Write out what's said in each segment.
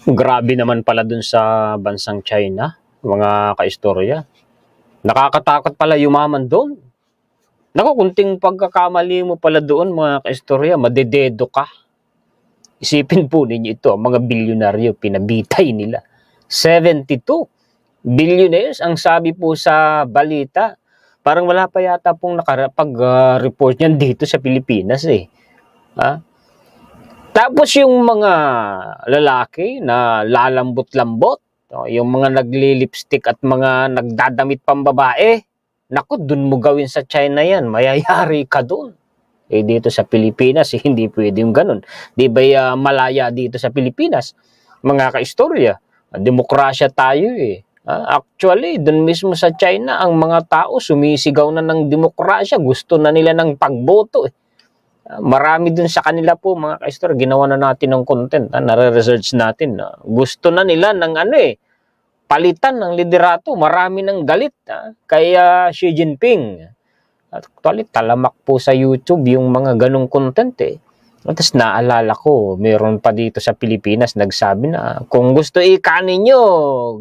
Grabe naman pala dun sa bansang China, mga kaistorya. Nakakatakot pala yumaman doon. Naku, kunting pagkakamali mo pala doon, mga kaistorya, madededo ka. Isipin po ninyo ito, mga bilyonaryo, pinabitay nila. 72 billionaires ang sabi po sa balita. Parang wala pa yata pong nakapag-report niyan dito sa Pilipinas eh. Ha? Tapos yung mga lalaki na lalambot-lambot, yung mga nagli-lipstick at mga nagdadamit pambabae, naku, dun mo gawin sa China yan, mayayari ka dun. Eh dito sa Pilipinas, hindi pwede yung ganun. Di ba malaya dito sa Pilipinas? Mga kaistorya, demokrasya tayo eh. Actually, dun mismo sa China, ang mga tao sumisigaw na ng demokrasya, gusto na nila ng pagboto eh. Marami dun sa kanila po mga kaistor, ginawa na natin ng content, nare-research natin. Gusto na nila ng palitan ng liderato, marami ng galit kay Xi Jinping. At actually, talamak po sa YouTube yung mga ganong content eh. At tapos naalala ko, meron pa dito sa Pilipinas nagsabi na kung gusto ikanin nyo,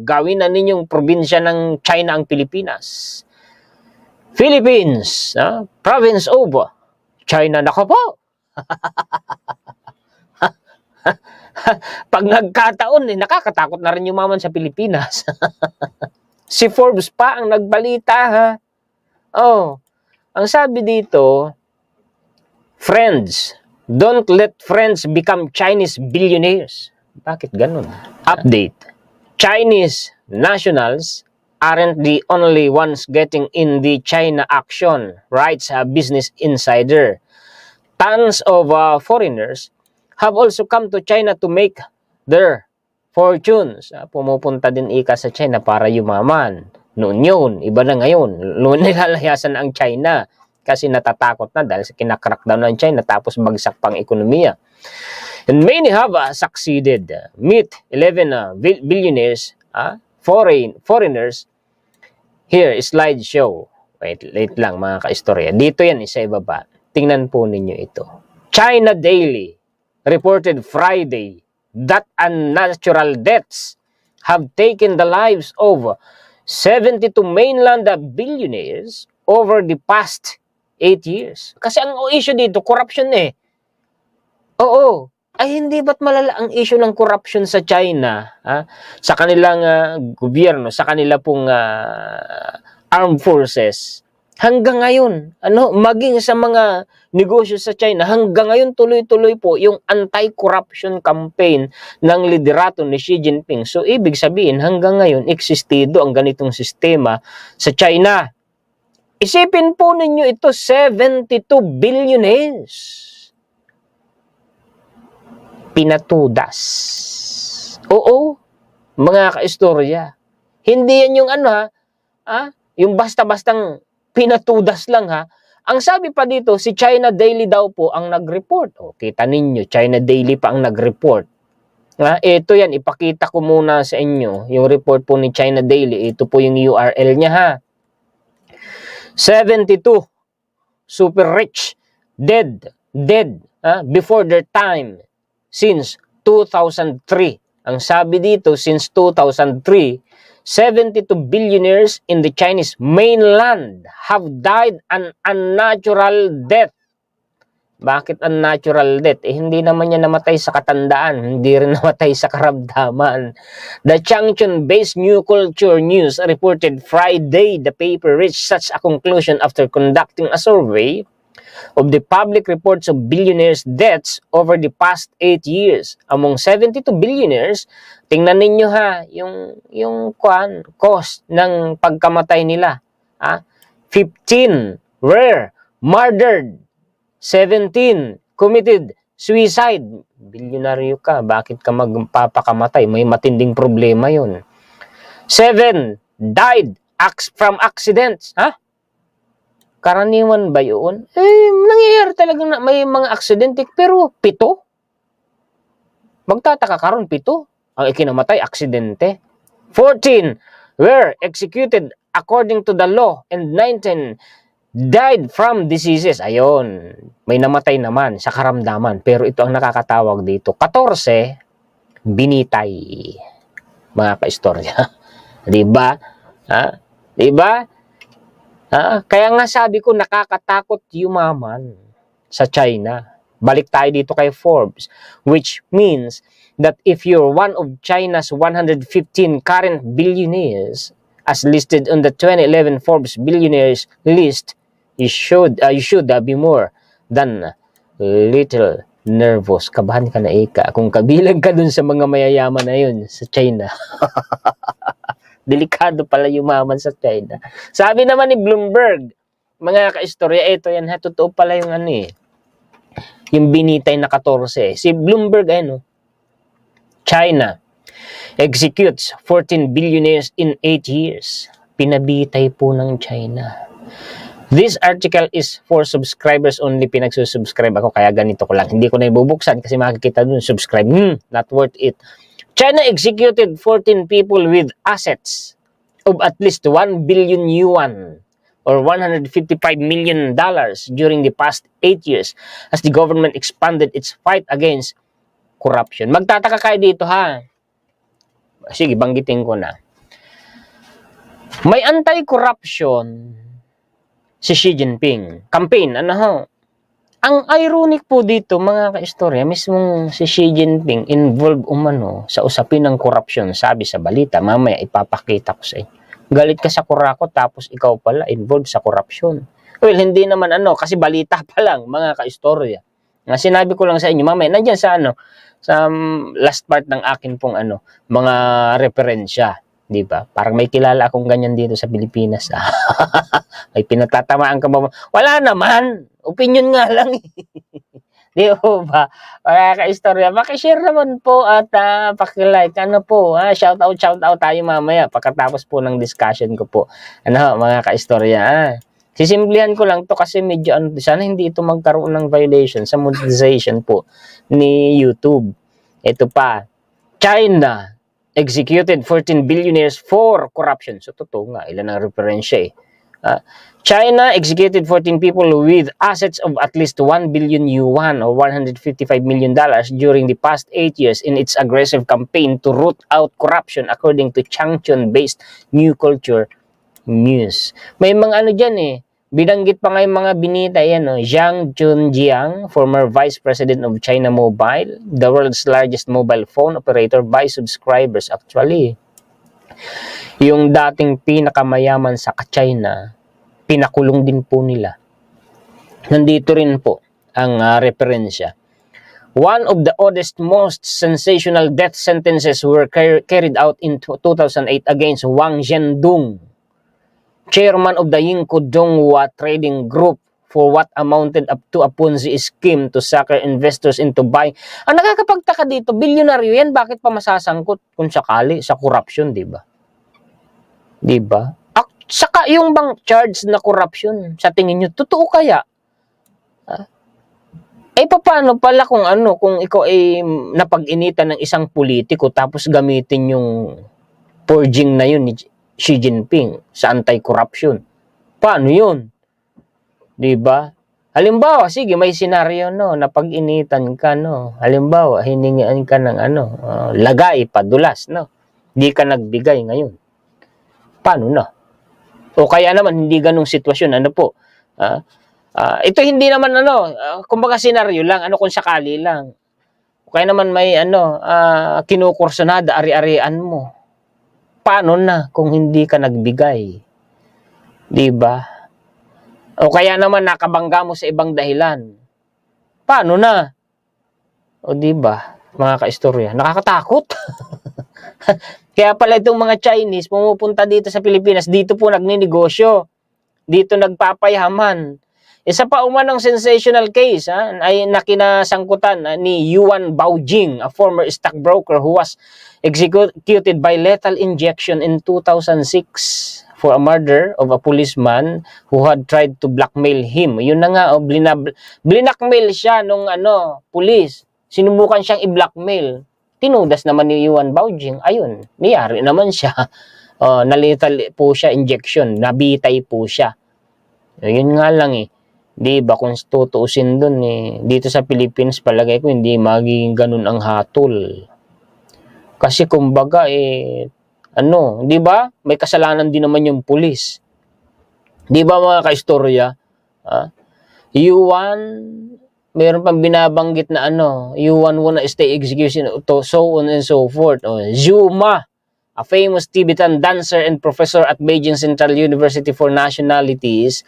gawin na ninyong probinsya ng China ang Pilipinas. Philippines, province of China. Nako po. Pag nagkataon, nakakatakot na rin yumaman sa Pilipinas. Si Forbes pa ang nagbalita, ha? Oh, ang sabi dito, friends, don't let friends become Chinese billionaires. Bakit ganun? Update. Chinese nationals aren't the only ones getting in the China action, writes a Business Insider. Tons of foreigners have also come to China to make their fortunes. Pumupunta din ika sa China para yumaman. Noon yun, iba na ngayon. Noon nilalayasan ang China kasi natatakot na dahil sa kinakrakdown ng China tapos bagsak pang ekonomiya. And many have succeeded. Meet 11 billionaires, foreigners. Here, slideshow. Wait lang mga kaistorya. Dito yan, isa ibaba. Tingnan po ninyo ito. China Daily reported Friday that unnatural deaths have taken the lives of 72 mainland billionaires over the past 8 years. Kasi ang issue dito, corruption eh. Oo. Ay hindi ba't malala ang issue ng corruption sa China? Sa kanilang gobyerno, sa kanila pong armed forces. Hanggang ngayon, maging sa mga negosyo sa China, hanggang ngayon tuloy-tuloy po yung anti-corruption campaign ng liderato ni Xi Jinping. So, ibig sabihin, hanggang ngayon, existido ang ganitong sistema sa China. Isipin po ninyo ito, 72 billionaires. Pinatudas. Oo, mga kaistorya. Hindi yan yung yung basta-bastang pinatudas lang ha. Ang sabi pa dito, si China Daily daw po ang nag-report. O, kita ninyo, China Daily pa ang nag-report. Ito yan, ipakita ko muna sa inyo. Yung report po ni China Daily, ito po yung URL niya ha. 72 super rich, dead before their time since 2003. Ang sabi dito, since 2003, 72 billionaires in the Chinese mainland have died an unnatural death. Bakit unnatural death? Hindi naman niya namatay sa katandaan, hindi rin namatay sa karamdaman. The Changchun-based New Culture News reported Friday the paper reached such a conclusion after conducting a survey of the public reports of billionaires' deaths over the past 8 years. Among 72 billionaires, tingnan ninyo ha, yung cost ng pagkamatay nila. 15 were murdered. 17 committed suicide. Bilyonaryo ka, bakit ka magpapakamatay? May matinding problema yun. 7 died from accidents. Karaniwan ba yun? Nangyayari talaga na may mga aksidente, pero 7? Magtataka ka ron, 7? Ang ikinamatay, aksidente. 14 were executed according to the law and 19 died from diseases. Ayon, may namatay naman sa karamdaman. Pero ito ang nakakatawag dito. 14 binitay, mga kaistorya. Di ba? Di ba? Kaya nga sabi ko, nakakatakot yumaman sa China. Balik tayo dito kay Forbes, which means that if you're one of China's 115 current billionaires, as listed on the 2011 Forbes billionaires list, you should be more than little nervous. Kabahan ka na, Ika, kung kabilang ka dun sa mga mayayaman na yun sa China. Delikado pala yumaman sa China. Sabi naman ni Bloomberg, mga kaistorya, ito yan, totoo pala yung yung binitay na 14. Si Bloomberg, China executes 14 billionaires in 8 years. Pinabitay po ng China. This article is for subscribers only. Pinagsusubscribe ako, kaya ganito ko lang. Hindi ko na ibubuksan kasi makikita dun, subscribe. Not worth it. China executed 14 people with assets of at least 1 billion yuan or $155 million during the past 8 years as the government expanded its fight against corruption. Magtataka kayo dito, ha? Sige, banggitin ko na. May anti-corruption si Xi Jinping. Campaign, Ang ironic po dito, mga kaistorya, mismong si Xi Jinping involved sa usapin ng corruption. Sabi sa balita, mamaya ipapakita ko sa inyo. Galit ka sa kurakot, tapos ikaw pala involved sa corruption. Well, hindi naman kasi balita pa lang, mga kaistorya. Sinabi ko lang sa inyo, mamaya, nandyan sa sa last part ng akin pong mga referensya. Di ba? Parang may kilala akong ganyan dito sa Pilipinas. May pinatatamaan ka ba? Wala naman. Opinion nga lang. Di ba? Mga kaistorya, pakishare naman po at pakilike. Shout out tayo mamaya pagkatapos po ng discussion ko po. Mga kaistorya, sisimplihan ko lang to kasi medyo sana hindi ito magkaroon ng violation sa monetization po ni YouTube. Ito pa, China executed 14 billionaires for corruption. So, totoo nga. Ilan ang referensya China executed 14 people with assets of at least 1 billion yuan or $155 million during the past 8 years in its aggressive campaign to root out corruption according to Changchun-based New Culture News. May mga dyan Binanggit pa nga yung mga binita Zhang Chunjiang, former Vice President of China Mobile, the world's largest mobile phone operator by subscribers actually. Yung dating pinakamayaman sa China, pinakulong din po nila. Nandito rin po ang referensya. One of the oddest, most sensational death sentences were carried out in 2008 against Wang Zhendong, chairman of the Yingko Donghua Trading Group, for what amounted up to a Ponzi scheme to sucker investors into buying. Ang nakakapagtaka dito, bilyonaryo yan, bakit pa masasangkot kung sakali sa corruption, di ba? Di ba? Saka yung bang charge na corruption, sa tingin nyo, totoo kaya? Paano pala kung ikaw ay napag-initan ng isang politiko tapos gamitin yung purging na yun ni Xi Jinping sa anti-corruption? Paano yun? Diba? Halimbawa, sige, may senaryo na pag-initan ka Halimbawa, hiningian ka ng lagay, padulas Hindi ka nagbigay ngayon. Paano na? O kaya naman hindi ganung sitwasyon ito hindi naman kumbaga senaryo lang, kung sakali lang. O kaya naman may kinukursonada, ari-arian mo. Paano na kung hindi ka nagbigay? Di ba? O kaya naman nakabangga mo sa ibang dahilan. Paano na? O di ba? Mga kaistorya, nakakatakot. Kaya pala itong mga Chinese pumupunta dito sa Pilipinas, dito po nagninegosyo. Dito nagpapayaman. Isa pa umanong sensational case ay nakinasangkutan ni Yuan Baojing, a former stockbroker who was executed by lethal injection in 2006 for a murder of a policeman who had tried to blackmail him. Yun na nga, blinakmail siya nung pulis. Sinubukan siyang i-blackmail. Tinudas naman ni Yuan Baojing. Ayun, niyari naman siya. Nalethal po siya injection. Nabitay po siya. Yun nga lang Di ba kung tutuusin dun dito sa Philippines, palagay ko hindi magiging ganun ang hatol. Kasi kumbaga, di ba? May kasalanan din naman yung pulis. Di ba mga kaistorya? Mayroon pang binabanggit na Yuan won a state execution, to so on and so forth. Zhu Ma, a famous Tibetan dancer and professor at Beijing Central University for Nationalities,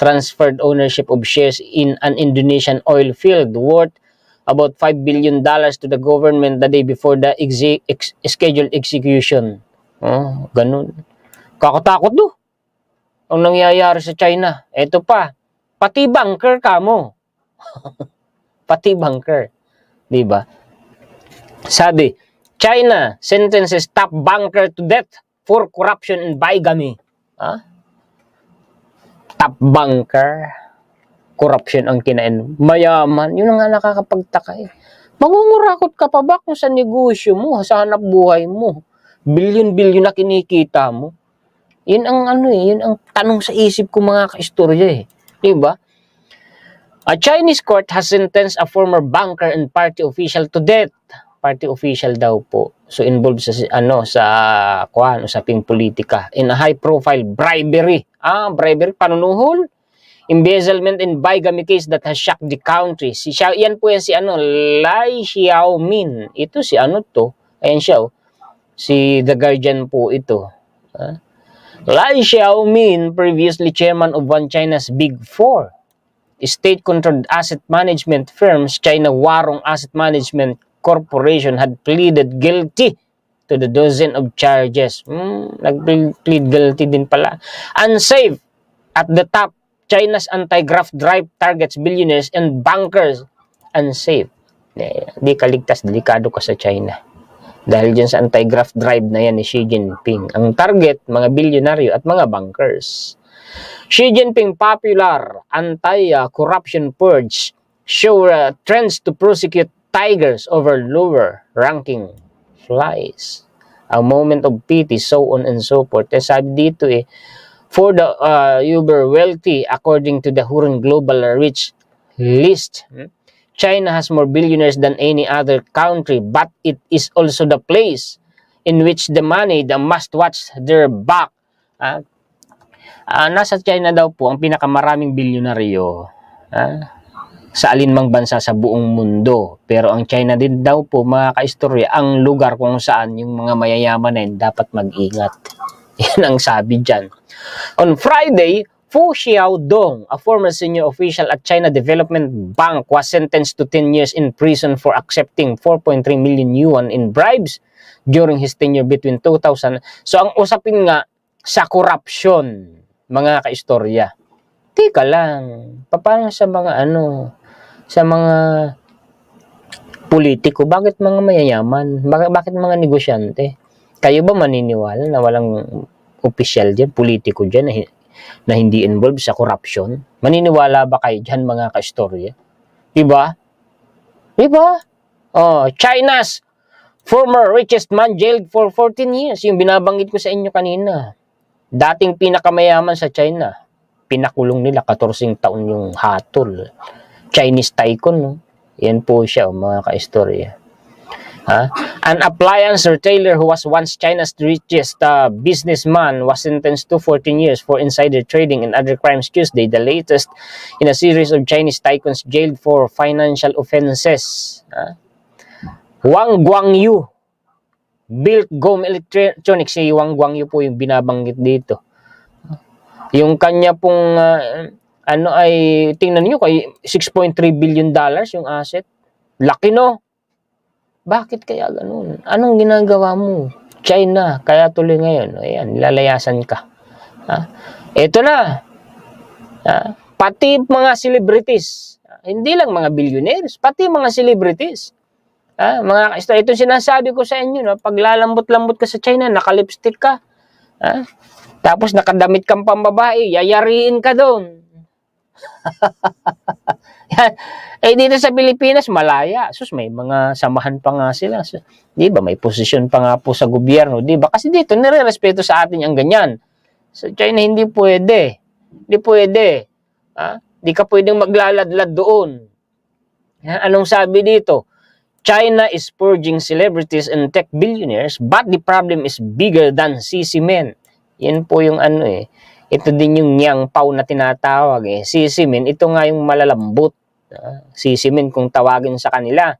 transferred ownership of shares in an Indonesian oil field worth about $5 billion to the government the day before the scheduled execution. Ganun. Kakatakot do. Ang nangyayari sa China. Ito pa, pati banker kamo. Pati banker. Diba? Sabi, China sentences top banker to death for corruption and bigamy. Top banker, corruption ang kinain. Mayaman, yun ang nga nakakapagtaka eh. Mangungurakot ka pa ba kung sa negosyo mo, sa hanap buhay mo? Bilyon-bilyon na kinikita mo. Yun ang yun ang tanong sa isip ko mga kaistorya eh. Diba? A Chinese court has sentenced a former banker and party official to death. Party official daw po. So involved sa usaping politika in a high-profile bribery. Bribery, panunuhol, embezzlement and bigamy case that has shocked the country. Yan po yan si Lai Xiaomin. Ito si Ayan siya Si The Guardian po ito. Lai Xiaomin, previously chairman of one China's Big Four state-controlled asset management firms, China Warong Asset Management Corporation, had pleaded guilty to the dozen of charges. Nag-plead guilty din pala. Unsafe at the top, China's anti-graft drive targets billionaires and bankers. Unsafe. Di kaligtas, delikado ka sa China. Dahil dyan sa anti-graft drive na yan ni Xi Jinping. Ang target, mga bilyonaryo at mga bankers. Xi Jinping popular anti-corruption purge show trends to prosecute tigers over lower ranking flies. A moment of pity, so on and so forth. Sabi dito for the uber wealthy, according to the Hurun Global Rich list, China has more billionaires than any other country, but it is also the place in which the money, the must watch their back. Nasa China daw po ang pinakamaraming bilyonaryo sa alinmang bansa sa buong mundo. Pero ang China din daw po, mga kaistorya, ang lugar kung saan yung mga mayayaman na yun dapat mag-ingat. Yan ang sabi dyan. On Friday, Fu Xiaodong, a former senior official at China Development Bank, was sentenced to 10 years in prison for accepting 4.3 million yuan in bribes during his tenure between 2000. So ang usapin nga sa korupsyon, mga kaistorya. Tika lang, paano sa mga sa mga politiko, bakit mga mayayaman? Bakit mga negosyante? Kayo ba maniniwala na walang opisyal dyan, politiko dyan na hindi involved sa corruption? Maniniwala ba kayo dyan, mga kaistorya? Diba? Diba? China's former richest man jailed for 14 years. Yung binabanggit ko sa inyo kanina. Dating pinakamayaman sa China. Pinakulong nila 14 taon yung hatol. Chinese tycoon, no? Yan po siya, mga kaistorya. An appliance retailer who was once China's richest businessman was sentenced to 14 years for insider trading and other crimes Tuesday, the latest in a series of Chinese tycoons jailed for financial offenses. Wang Guangyu built GOM Electronics. Si Wang Guangyu po yung binabanggit dito. Yung kanya pong ay tingnan niyo kay $6.3 billion yung asset. Laki, no? Bakit kaya ganun? Anong ginagawa mo? China, kaya tuloy ngayon. Ayan, lalayasan ka. Ito na. Pati mga celebrities. Hindi lang mga billionaires, pati mga celebrities. Ito sinasabi ko sa inyo, no? Pag lalambot-lambot ka sa China, nakalipstick ka. Tapos nakadamit kang pambabae, yayariin ka doon. Dito sa Pilipinas, malaya. May mga samahan pa nga sila. Di ba? May posisyon pa nga po sa gobyerno. Di ba? Kasi dito, nire-respeto sa atin ang ganyan. Sa China, hindi pwede. Hindi pwede. Di ka pwedeng maglaladlad doon. Anong sabi dito? China is purging celebrities and tech billionaires, but the problem is bigger than CC Men. Yan po yung ano eh. Ito din yung Nyang Pao na tinatawag eh. CC Men, ito nga yung malalambot. CC Men kung tawagin sa kanila.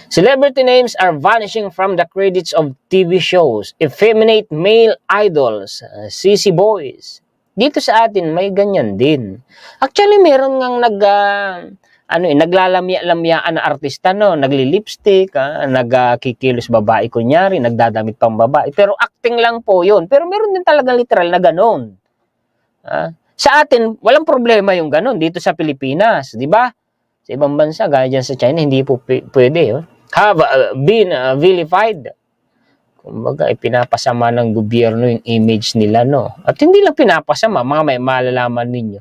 Celebrity names are vanishing from the credits of TV shows. Effeminate male idols, CC Boys. Dito sa atin may ganyan din. Actually meron ngang naglalamya-lamyaan na artista, no, nagli-lipstick, nagkikilos babae kunyari, nagdadamit pang babae. Pero acting lang po 'yun. Pero meron din talaga literal na ganoon. Sa atin, walang problema yung ganoon dito sa Pilipinas, 'di ba? Sa ibang bansa, gaya dyan sa China, hindi po pwede. Have been vilified. Kumbaga, pinapasama ng gobyerno yung image nila, no? At hindi lang pinapasama, may malalaman ninyo.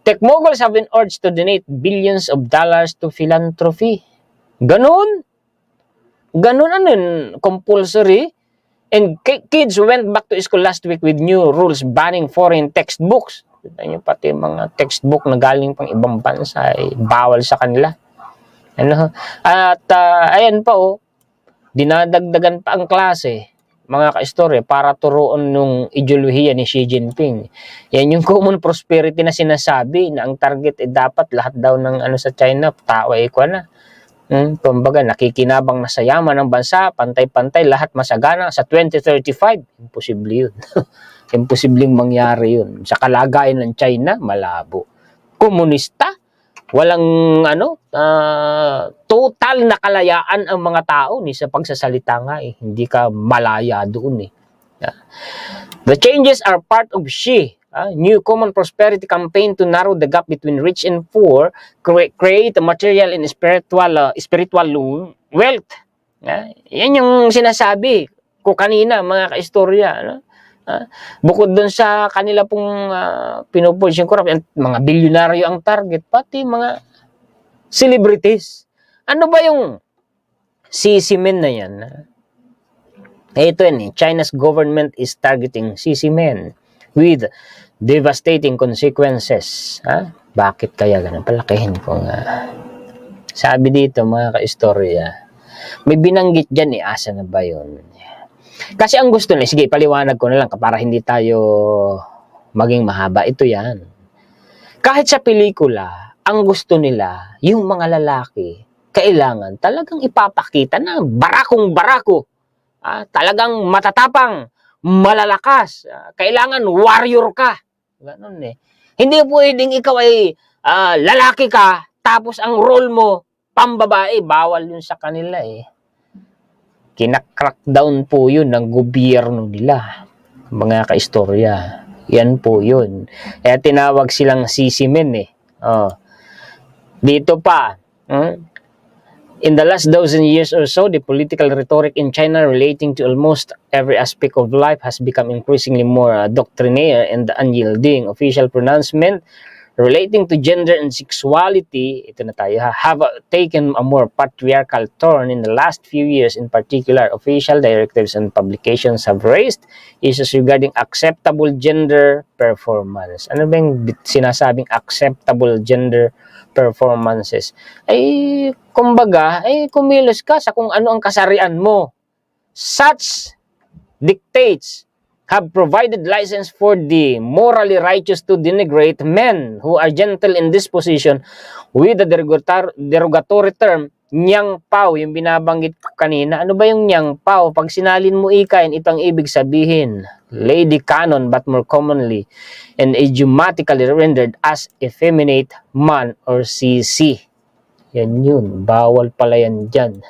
Tech moguls have been urged to donate billions of dollars to philanthropy. Ganon? Ganon ano yun? Compulsory? And kids went back to school last week with new rules banning foreign textbooks. Kita nyo, pati mga textbook na galing pang ibang bansa ay bawal sa kanila. Ano? At ayan pa dinadagdagan pa ang klase, mga kaistorya, para turuan nung ideolohiya ni Xi Jinping. Yan yung common prosperity na sinasabi na ang target dapat lahat daw ng sa China, tao ko na. Kumbaga, nakikinabang na sa yaman ng bansa, pantay-pantay, lahat masagana sa 2035. Imposible yun. Imposibleng mangyari yun. Sa kalagayan ng China, malabo. Komunista, walang total na kalayaan ang mga tao ni sa pagsasalita nga eh. Hindi ka malaya doon eh. The changes are part of Xi new common prosperity campaign to narrow the gap between rich and poor, create a material and spiritual wealth. Yan yung sinasabi ko kanina, mga kaistorya. Bukod dun sa kanila pong pinupush yung corruption, mga bilyonaryo ang target, pati mga celebrities. Ano ba yung CC Men na yan? Ito yan, China's government is targeting CC Men with devastating consequences. Bakit kaya ganun? Palakihin ko nga. Sabi dito, mga kaistorya, may binanggit dyan asa na ba yun? Kasi ang gusto nila, sige, paliwanag ko na lang para hindi tayo maging mahaba. Ito yan. Kahit sa pelikula, ang gusto nila, yung mga lalaki, kailangan talagang ipapakita na barakong barako. Talagang matatapang, malalakas. Kailangan warrior ka. Ganun eh. Hindi pwedeng ikaw ay lalaki ka, tapos ang role mo, pambabae. Bawal yun sa kanila eh. Kina-crackdown po yun ng gobyerno nila, mga kaistorya. Yan po yun. Kaya tinawag silang CC Men eh. Dito pa, in the last dozen years or so, the political rhetoric in China relating to almost every aspect of life has become increasingly more doctrinaire and unyielding. Official pronouncement relating to gender and sexuality, ito na tayo, have taken a more patriarchal turn in the last few years. In particular, official directives and publications have raised issues regarding acceptable gender performance. Ano ba yung sinasabing acceptable gender performances? Ay, kumbaga, kumilos ka sa kung ano ang kasarian mo. Such dictates have provided license for the morally righteous to denigrate men who are gentle in disposition with the derogatory term Nyang Pao, yung binabanggit ko kanina. Ano ba yung Nyang Pao? Pag sinalin mo ikain, ito ang ibig sabihin. Lady Canon, but more commonly and idiomatically rendered as effeminate man or CC. Yan yun. Bawal pala yan dyan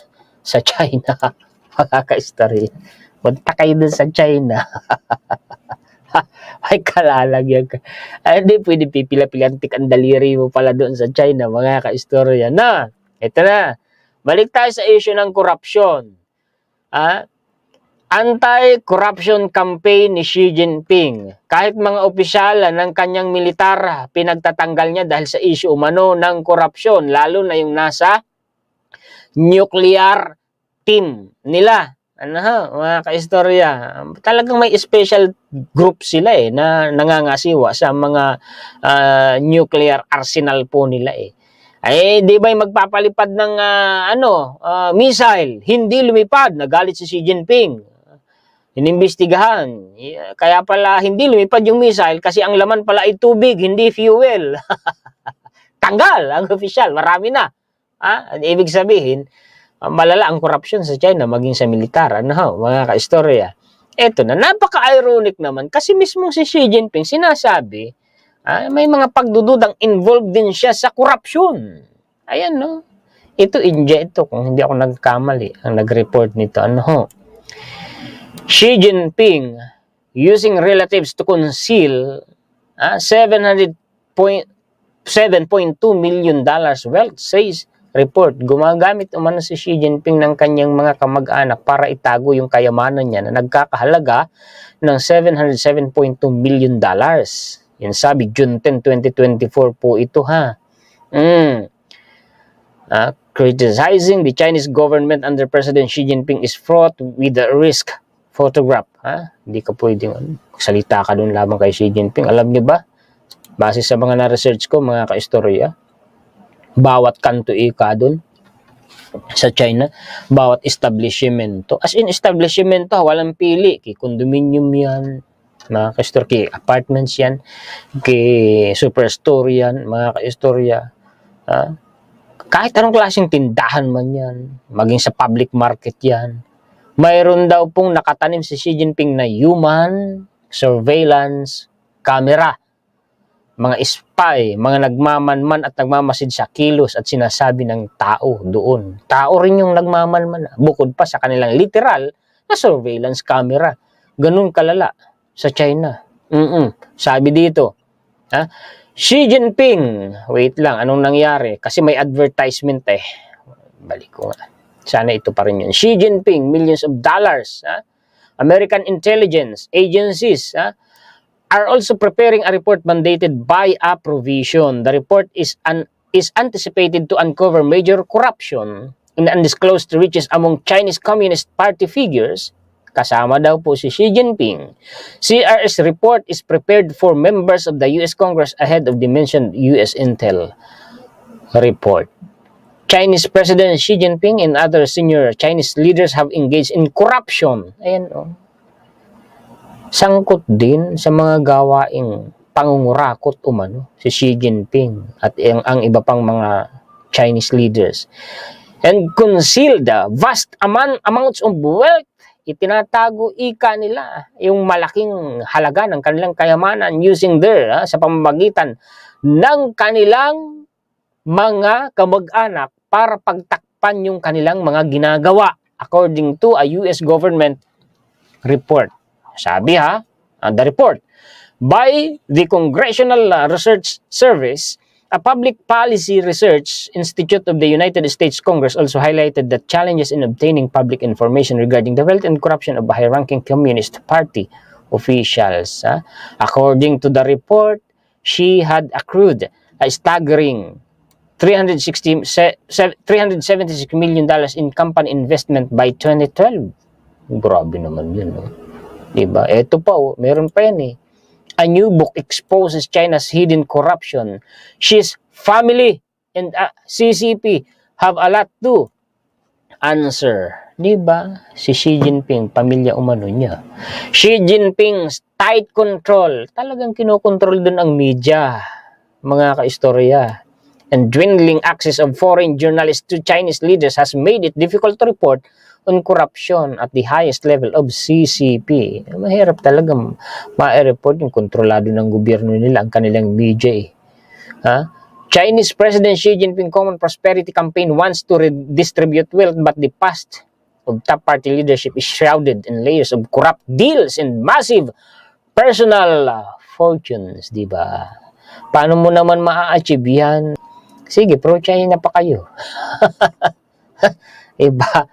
sa China. Makaka-story. Punta kayo dun sa China. Ay, kalalagyan ka. Hindi pwede pipila-pilantik ang daliri mo pala doon sa China, mga ka-istorya. Ito na. Balik tayo sa issue ng corruption. Anti-corruption campaign ni Xi Jinping. Kahit mga opisyala ng kanyang militar, pinagtatanggal niya dahil sa issue umano ng korupsyon, lalo na yung nasa nuclear team nila. Mga kaistorya, talagang may special group sila na nangangasiwa sa mga nuclear arsenal po nila . Ay, di ba yung magpapalipad ng missile? Hindi lumipad. Nagalit si Xi Jinping. Inimbestigahan. Kaya pala hindi lumipad yung missile kasi ang laman pala ay tubig, hindi fuel. Tanggal ang official. Marami na. Ibig sabihin, malala ang korupsyon sa China maging sa militar. Mga kaistorya. Eto na, napaka-ironic naman kasi mismong si Xi Jinping sinasabi, may mga pagdududang involved din siya sa korupsyon. Ayan, no? Ito, India ito, kung hindi ako nagkamali, ang nag-report nito. Xi Jinping using relatives to conceal $7.2 million wealth, says report. Gumagamit umano si Xi Jinping ng kanyang mga kamag-anak para itago yung kayamanan niya na nagkakahalaga ng $707.2 million. Yan sabi, June 10, 2024 po ito, criticizing the Chinese government under President Xi Jinping is fraught with the risk. Photograph, hindi ka pwedeng salita ka doon lamang kay Xi Jinping. Alam niyo ba, base sa mga na-research ko, mga kaistorya, bawat kanto ika doon sa China, bawat establishmento, as in establishmento, walang pili, kay condominium yan, mga kaistorya, kay apartments yan, kay superstore yan, mga kaistorya, kahit anong klaseng tindahan man yan, maging sa public market yan, mayroon daw pong nakatanim si Xi Jinping na human surveillance camera. Mga spy, mga nagmamanman at nagmamasid sa kilos at sinasabi ng tao doon. Tao rin yung nagmamanman. Bukod pa sa kanilang literal na surveillance camera. Ganun kalala sa China. Sabi dito, Xi Jinping, wait lang, anong nangyari? Kasi may advertisement Balik ko nga. Sana ito pa rin yun. Xi Jinping, millions of dollars. American intelligence agencies are also preparing a report mandated by a provision. The report is anticipated to uncover major corruption in undisclosed riches among Chinese Communist Party figures. Kasama daw po si Xi Jinping. CRS report is prepared for members of the US Congress ahead of the mentioned US Intel report. Chinese President Xi Jinping and other senior Chinese leaders have engaged in corruption. Ayan, sangkot din sa mga gawaing pangungurakot umano si Xi Jinping at ang iba pang mga Chinese leaders. And concealed vast amounts of wealth. Itinatago ika nila yung malaking halaga ng kanilang kayamanan using sa pamamagitan ng kanilang mga kamag-anak para pagtakpan yung kanilang mga ginagawa according to a US government report. Sabi the report by the Congressional Research Service, a public policy research institute of the United States Congress also highlighted the challenges in obtaining public information regarding the wealth and corruption of high-ranking Communist Party officials. According to the report, she had accrued a staggering $376 million in company investment by 2012. Grabe naman yun, Diba? Ito pa, meron pa yan A new book exposes China's hidden corruption. Xi's family and CCP have a lot to answer. Diba? Si Xi Jinping, pamilya umano niya. Xi Jinping's tight control. Talagang kinokontrol dun ang media, mga kaistorya. And dwindling access of foreign journalists to Chinese leaders has made it difficult to report on corruption at the highest level of CCP. Mahirap talaga ma-report yung kontrolado ng gobyerno nila ang kanilang media. Chinese President Xi Jinping Common Prosperity Campaign wants to redistribute wealth, but the past of top party leadership is shrouded in layers of corrupt deals and massive personal fortunes, di ba? Paano mo naman ma-achieve yan? Sige, pro-China pa kayo. Iba,